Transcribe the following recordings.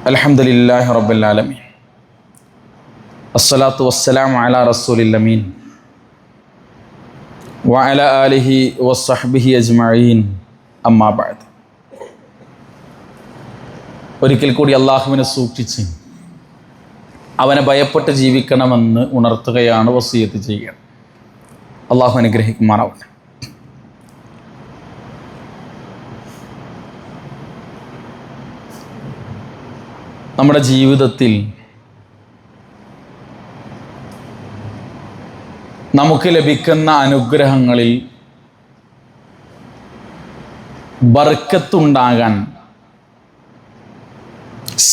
അൽഹംദുലില്ലാഹി റബ്ബിൽ ആലമീൻ അസ്സലാത്തു വസ്സലാമു അലാ റസൂലിൽ അമീൻ വഅലാ ആലിഹി വസ്സഹ്ബിഹി അജ്മഈൻ അമ്മാ ബഅദ്. ഒരിക്കൽ കൂടി അള്ളാഹുവിനെ സൂക്ഷിച്ച് അവനെ ഭയപ്പെട്ട് ജീവിക്കണമെന്ന് ഉണർത്തുകയാണ്, വസിയത്ത് ചെയ്യുക. അള്ളാഹു അനുഗ്രഹിക്കുമാറാവട്ടെ. നമ്മുടെ ജീവിതത്തിൽ നമുക്ക് ലഭിക്കുന്ന അനുഗ്രഹങ്ങളിൽ ബർക്കത്തുണ്ടാകാൻ,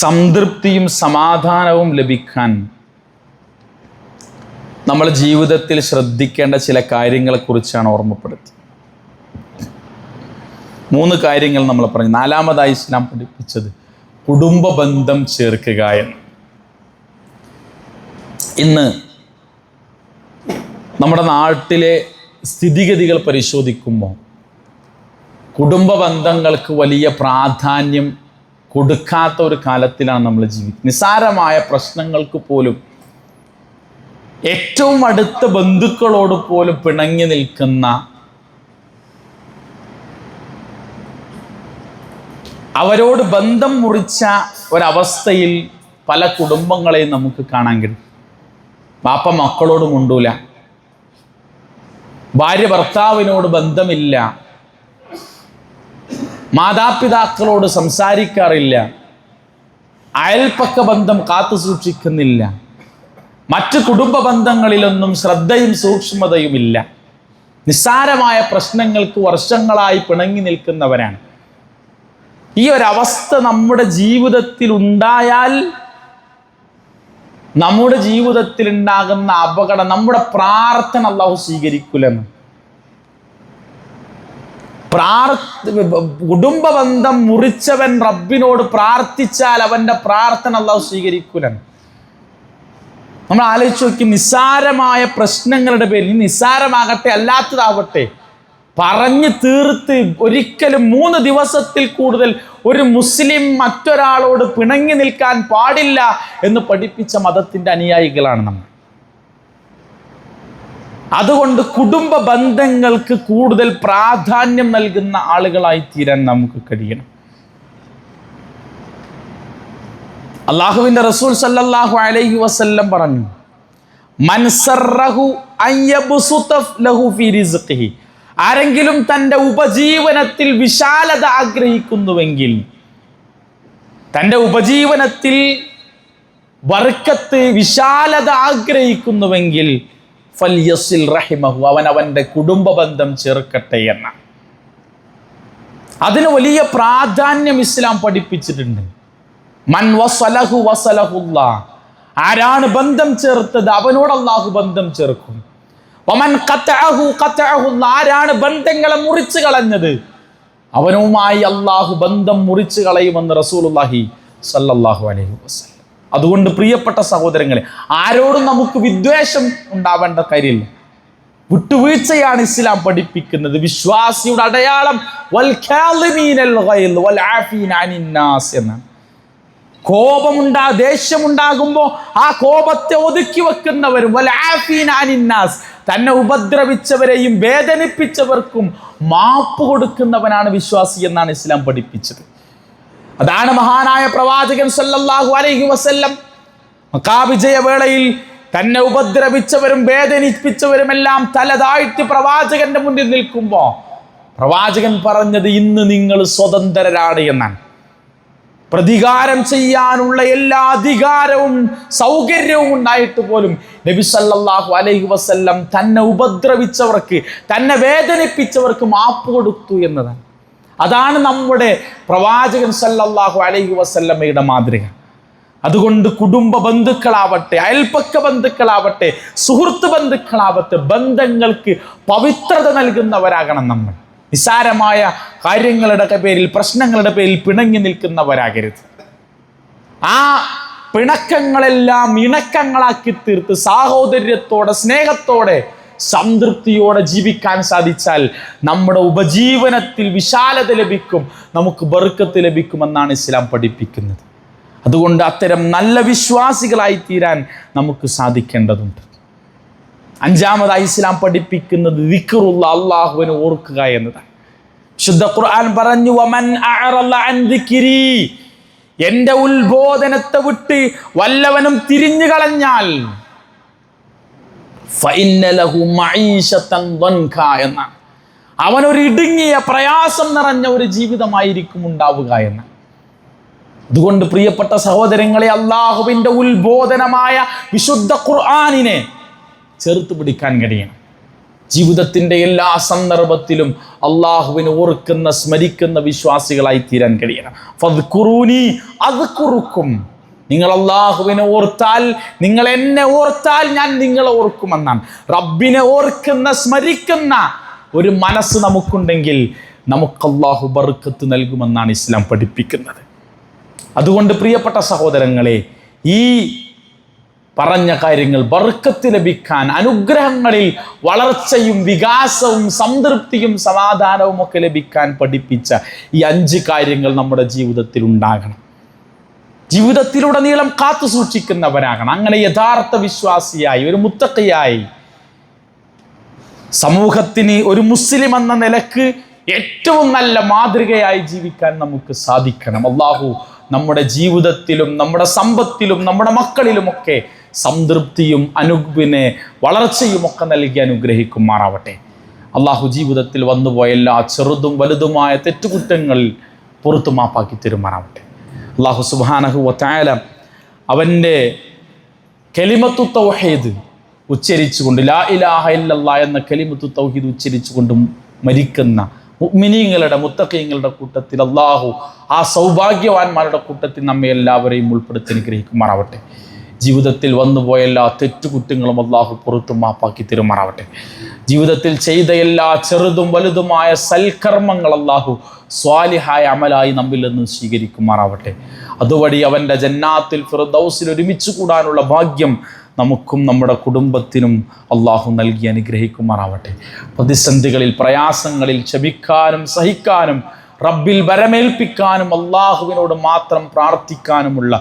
സംതൃപ്തിയും സമാധാനവും ലഭിക്കാൻ നമ്മൾ ജീവിതത്തിൽ ശ്രദ്ധിക്കേണ്ട ചില കാര്യങ്ങളെക്കുറിച്ചാണ് ഓർമ്മപ്പെടുത്തുന്നത്. 3 കാര്യങ്ങൾ നമ്മൾ പറഞ്ഞു. 4-മതായി ഇസ്ലാം പഠിപ്പിച്ചത് കുടുംബ ബന്ധം ചേർക്കുക എന്ന്. ഇന്ന് നമ്മുടെ നാട്ടിലെ സ്ഥിതിഗതികൾ പരിശോധിക്കുമ്പോൾ കുടുംബ ബന്ധങ്ങൾക്ക് വലിയ പ്രാധാന്യം കൊടുക്കാത്ത ഒരു കാലത്തിലാണ് നമ്മൾ ജീവിക്കുന്നത്. നിസ്സാരമായ പ്രശ്നങ്ങൾക്ക് പോലും ഏറ്റവും അടുത്ത ബന്ധുക്കളോട് പോലും പിണങ്ങി നിൽക്കുന്ന, അവരോട് ബന്ധം മുറിച്ച ഒരവസ്ഥയിൽ പല കുടുംബങ്ങളെയും നമുക്ക് കാണാൻ കഴിയും. പാപ്പ മക്കളോട് മുണ്ടൂല, ഭാര്യ ഭർത്താവിനോട് ബന്ധമില്ല, മാതാപിതാക്കളോട് സംസാരിക്കാറില്ല, അയൽപ്പക്ക ബന്ധം കാത്തു സൂക്ഷിക്കുന്നില്ല, മറ്റ് കുടുംബ ബന്ധങ്ങളിലൊന്നും ശ്രദ്ധയും സൂക്ഷ്മതയുമില്ല. നിസ്സാരമായ പ്രശ്നങ്ങൾക്ക് വർഷങ്ങളായി പിണങ്ങി നിൽക്കുന്നവരാണ്. ഈ ഒരവസ്ഥ നമ്മുടെ ജീവിതത്തിൽ ഉണ്ടായാൽ നമ്മുടെ ജീവിതത്തിൽ ഉണ്ടാകുന്ന അപകടം, നമ്മുടെ പ്രാർത്ഥന അല്ലാഹു സ്വീകരിക്കില്ലെന്ന്. കുടുംബ ബന്ധം മുറിച്ചവൻ റബ്ബിനോട് പ്രാർത്ഥിച്ചാൽ അവന്റെ പ്രാർത്ഥന അല്ലാഹു സ്വീകരിക്കില്ലെന്ന്. നമ്മൾ ആലോചിച്ച് നോക്കി, നിസ്സാരമായ പ്രശ്നങ്ങളുടെ പേരിൽ, നിസ്സാരമാകട്ടെ അല്ലാത്തതാവട്ടെ, പറഞ്ഞു തീർത്ത് ഒരിക്കലും 3 ദിവസത്തിൽ കൂടുതൽ ഒരു മുസ്ലിം മറ്റൊരാളോട് പിണങ്ങി നിൽക്കാൻ പാടില്ല എന്ന് പഠിപ്പിച്ച മതത്തിന്റെ അനുയായികളാണ് നമ്മൾ. അതുകൊണ്ട് കുടുംബ ബന്ധങ്ങൾക്ക് കൂടുതൽ പ്രാധാന്യം നൽകുന്ന ആളുകളായി തീരാൻ നമുക്ക് കഴിയണം. അള്ളാഹുവിന്റെ റസൂൽ സല്ലല്ലാഹു അലൈഹി വസല്ലം പറഞ്ഞു, മൻ സറഹു അൻ യബ്സുത ലഹു ഫീ റിസ്ഖിഹി, ആരെങ്കിലും തൻ്റെ ഉപജീവനത്തിൽ വിശാലത ആഗ്രഹിക്കുന്നുവെങ്കിൽ, തൻ്റെ ഉപജീവനത്തിൽ ബർക്കത്ത്, വിശാലത ആഗ്രഹിക്കുന്നുവെങ്കിൽ ഫൽയസിൽ റഹിമഹു, അവൻ്റെ കുടുംബ ബന്ധം ചേർക്കട്ടെ എന്ന. അതിന് വലിയ പ്രാധാന്യം ഇസ്ലാം പഠിപ്പിച്ചിട്ടുണ്ട്. മൻ വസലഹു വസലഹുല്ലാഹ്, ആരാണ് ബന്ധം ചേർത്തത് അവനോട് അല്ലാഹു ബന്ധം ചേർക്കും. വമൻ ഖതഅഹു ഖതഅഹുല്ലാഹ്, ആരാണ് ബന്ധങ്ങളെ മുറിച്ചു കളഞ്ഞത് അവനുമായി അല്ലാഹു ബന്ധം മുറിച്ചു കളയുമെന്ന് റസൂലുള്ളാഹി സ്വല്ലല്ലാഹു അലൈഹി വസല്ലം. അതുകൊണ്ട് പ്രിയപ്പെട്ട സഹോദരങ്ങളെ, ആരോടും നമുക്ക് വിദ്വേഷം ഉണ്ടാവേണ്ട കാര്യമില്ല. വിട്ടുവീഴ്ചയാണ് ഇസ്ലാം പഠിപ്പിക്കുന്നത്. വിശ്വാസിയുടെ അടയാളം വൽ കാളിമീനൽ ഗൈദ് വൽ ആഫീന അനിൻ നാസ് എന്നാണ്. ദേഷ്യമുണ്ടാകുമ്പോൾ ആ കോപത്തെ ഒതുക്കി വെക്കുന്നവരും, വൽ ആഫീന അനിൻ നാസ്, തന്നെ ഉപദ്രവിച്ചവരെയും വേദനിപ്പിച്ചവർക്കും മാപ്പ് കൊടുക്കുന്നവനാണ് വിശ്വാസി എന്നാണ് ഇസ്ലാം പഠിപ്പിച്ചത്. അതാണ് മഹാനായ പ്രവാചകൻ സല്ലല്ലാഹു അലൈഹി വസല്ലം മക്കാ വിജയവേളയിൽ തന്നെ ഉപദ്രവിച്ചവരും വേദനിപ്പിച്ചവരുമെല്ലാം തല താഴ്ത്തി പ്രവാചകന്റെ മുന്നിൽ നിൽക്കുമ്പോൾ പ്രവാചകൻ പറഞ്ഞത്, ഇന്ന് നിങ്ങൾ സ്വതന്ത്രരാണ് എന്നാണ്. പ്രതികാരം ചെയ്യാനുള്ള എല്ലാ അധികാരവും സൗകര്യവും ഉണ്ടായിട്ട് പോലും നബി സല്ലല്ലാഹു അലൈഹി വസല്ലം തന്നെ ഉപദ്രവിച്ചവർക്ക്, തന്നെ വേദനിപ്പിച്ചവർക്ക് മാപ്പ് കൊടുത്തു എന്നതാണ്. അതാണ് നമ്മുടെ പ്രവാചകൻ സല്ലല്ലാഹു അലൈഹി വസല്ലമയുടെ മാതൃക. അതുകൊണ്ട് കുടുംബ ബന്ധുക്കളാവട്ടെ, അയൽപ്പക്ക ബന്ധുക്കളാവട്ടെ, സുഹൃത്ത് ബന്ധുക്കളാവട്ടെ, ബന്ധങ്ങൾക്ക് പവിത്രത നൽകുന്നവരാകണം നമ്മൾ. നിസ്സാരമായ കാര്യങ്ങളുടെ പേരിൽ, പ്രശ്നങ്ങളുടെ പേരിൽ പിണങ്ങി നിൽക്കുന്നവരാകരുത്. ആ പിണക്കങ്ങളെല്ലാം ഇണക്കങ്ങളാക്കി തീർത്ത് സാഹോദര്യത്തോടെ, സ്നേഹത്തോടെ, സംതൃപ്തിയോടെ ജീവിക്കാൻ സാധിച്ചാൽ നമ്മുടെ ഉപജീവനത്തിൽ വിശാലത ലഭിക്കും, നമുക്ക് ബർക്കത്ത് ലഭിക്കുമെന്നാണ് ഇസ്ലാം പഠിപ്പിക്കുന്നത്. അതുകൊണ്ട് അത്തരം നല്ല വിശ്വാസികളായി തീരാൻ നമുക്ക് സാധിക്കേണ്ടതുണ്ട്. അഞ്ചാമതായി ഇസ്ലാം പഠിപ്പിക്കുന്നത് ദിക്റുള്ള, അള്ളാഹുവിനെ ഓർക്കുക എന്നതാണ്. ശുദ്ധ ഖുർആൻ പറഞ്ഞു, വമൻ അഅറള അൻ ദിക്രി, എൻ്റെ ഉത്ബോധനത്തെ വിട്ട് വല്ലവനും തിരിഞ്ഞു കളഞ്ഞാൽ ഫഇന്ന ലഹു മഈശതൻ ദൻക എന്നാണ്. അവനൊരു ഇടുങ്ങിയ പ്രയാസം നിറഞ്ഞ ഒരു ജീവിതമായിരിക്കും ഉണ്ടാവുക എന്ന്. അതുകൊണ്ട് പ്രിയപ്പെട്ട സഹോദരങ്ങളെ, അള്ളാഹുവിൻ്റെ ഉത്ബോധനമായ വിശുദ്ധ ഖുർആനിനെ ചേർത്ത് പിടിക്കാൻ കഴിയണം. ജീവിതത്തിൻ്റെ എല്ലാ സന്ദർഭത്തിലും അള്ളാഹുവിനെ ഓർക്കുന്ന, സ്മരിക്കുന്ന വിശ്വാസികളായി തീരാൻ കഴിയണം. ഫദ്കുറൂനി അദ്കുറുക്കും, നിങ്ങൾ അള്ളാഹുവിനെ ഓർത്താൽ, നിങ്ങൾ എന്നെ ഓർത്താൽ ഞാൻ നിങ്ങളെ ഓർക്കുമെന്നാണ്. റബ്ബിനെ ഓർക്കുന്ന, സ്മരിക്കുന്ന ഒരു മനസ്സ് നമുക്കുണ്ടെങ്കിൽ നമുക്ക് അള്ളാഹു ബർക്കത്ത് നൽകുമെന്നാണ് ഇസ്ലാം പഠിപ്പിക്കുന്നത്. അതുകൊണ്ട് പ്രിയപ്പെട്ട സഹോദരങ്ങളെ, ഈ പറഞ്ഞ കാര്യങ്ങൾ ബർക്കത്ത് ലഭിക്കാൻ, അനുഗ്രഹങ്ങളിൽ വളർച്ചയും വികാസവും സംതൃപ്തിയും സമാധാനവും ഒക്കെ ലഭിക്കാൻ പഠിപ്പിച്ച ഈ 5 കാര്യങ്ങൾ നമ്മുടെ ജീവിതത്തിൽ ഉണ്ടാകണം. ജീവിതത്തിലുടനീളം കാത്തു സൂക്ഷിക്കുന്നവരാകണം. അങ്ങനെ യഥാർത്ഥ വിശ്വാസിയായി, ഒരു മുത്തഖിയായി, സമൂഹത്തിന് ഒരു മുസ്ലിം എന്ന നിലക്ക് ഏറ്റവും നല്ല മാതൃകയായി ജീവിക്കാൻ നമുക്ക് സാധിക്കണം. അള്ളാഹു നമ്മുടെ ജീവിതത്തിലും നമ്മുടെ സമ്പത്തിലും നമ്മുടെ മക്കളിലുമൊക്കെ സംതൃപ്തിയും വളർച്ചയും ഒക്കെ നൽകി അനുഗ്രഹിക്കുമാറാവട്ടെ. അള്ളാഹു ജീവിതത്തിൽ വന്നുപോയ എല്ലാ ചെറുതും വലുതുമായ തെറ്റുകുറ്റങ്ങളിൽ പുറത്തു മാപ്പാക്കി തരുമാറാവട്ടെ. അള്ളാഹു സുബ്ഹാനഹു വ തആല അവൻ്റെ കലിമത്തു തൗഹീദ് ഉച്ചരിച്ചുകൊണ്ട്, ലാ ഇലാഹ ഇല്ലല്ലാഹ് എന്ന കലിമത്തു തൗഹീദ് ഉച്ചരിച്ചുകൊണ്ട് മരിക്കുന്ന മുഅ്മിനീങ്ങളുടെ, മുത്തഖീങ്ങളുടെ കൂട്ടത്തിൽ അള്ളാഹു ആ സൗഭാഗ്യവാന്മാരുടെ കൂട്ടത്തിൽ നമ്മെ എല്ലാവരെയും ഉൾപ്പെടുത്തി അനുഗ്രഹിക്കുമാറാവട്ടെ. ജീവിതത്തിൽ വന്നുപോയ എല്ലാ തെറ്റുകുറ്റങ്ങളും അള്ളാഹു പുറത്തു മാപ്പാക്കി തരുമാറാവട്ടെ. ജീവിതത്തിൽ ചെയ്ത എല്ലാ ചെറുതും വലുതുമായ സൽക്കർമ്മങ്ങൾ അള്ളാഹു സ്വാലിഹായ അമലായി നമ്മിൽ നിന്ന് സ്വീകരിക്കുമാറാവട്ടെ. അതുവഴി അവൻ്റെ ജന്നാത്തുൽ ഫിർദൗസിൽ ഒരുമിച്ച് കൂടാനുള്ള ഭാഗ്യം നമുക്കും നമ്മുടെ കുടുംബത്തിനും അള്ളാഹു നൽകി അനുഗ്രഹിക്കുമാറാവട്ടെ. പ്രതിസന്ധികളിൽ, പ്രയാസങ്ങളിൽ ക്ഷമിക്കാനും സഹിക്കാനും റബ്ബിൽ വരമേൽപ്പിക്കാനും അള്ളാഹുവിനോട് മാത്രം പ്രാർത്ഥിക്കാനുമുള്ള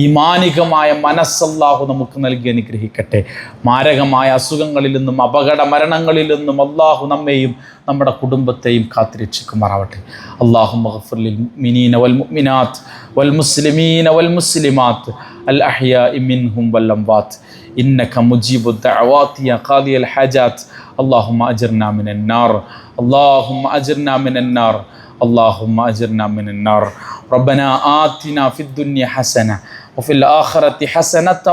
ഈമാനികമായ മനസ്സല്ലാഹു നമുക്ക് നൽകി അനുഗ്രഹിക്കട്ടെ. മാരകമായ അസുഖങ്ങളിൽ നിന്നും അപകട മരണങ്ങളിൽ നിന്നും അള്ളാഹു നമ്മെയും നമ്മുടെ കുടുംബത്തെയും കാത്തുരക്ഷിക്കുമാറാവട്ടെ. അല്ലാഹുമ്മ ഗ്ഫിർ ലിൽ മുഅ്മിനീന വൽ മുഅ്മിനാത്ത് വൽ മുസ്ലിമീന വൽ മുസ്ലിമാത്ത് അൽ അഹ്യാഇ മിൻഹും വൽ അംവാത്ത് ഇന്നക മുജീബുദ് ദഅവാതി യാ ഖാദിയൽ ഹാജാത്ത്. അല്ലാഹുമ്മ അജിർനാ മിനൻ നാർ, അല്ലാഹുമ്മ അജിർനാ മിനൻ നാർ, اللهم أجرنا من النار. ربنا آتنا في الدنيا حسنة وفي الآخرة حسنة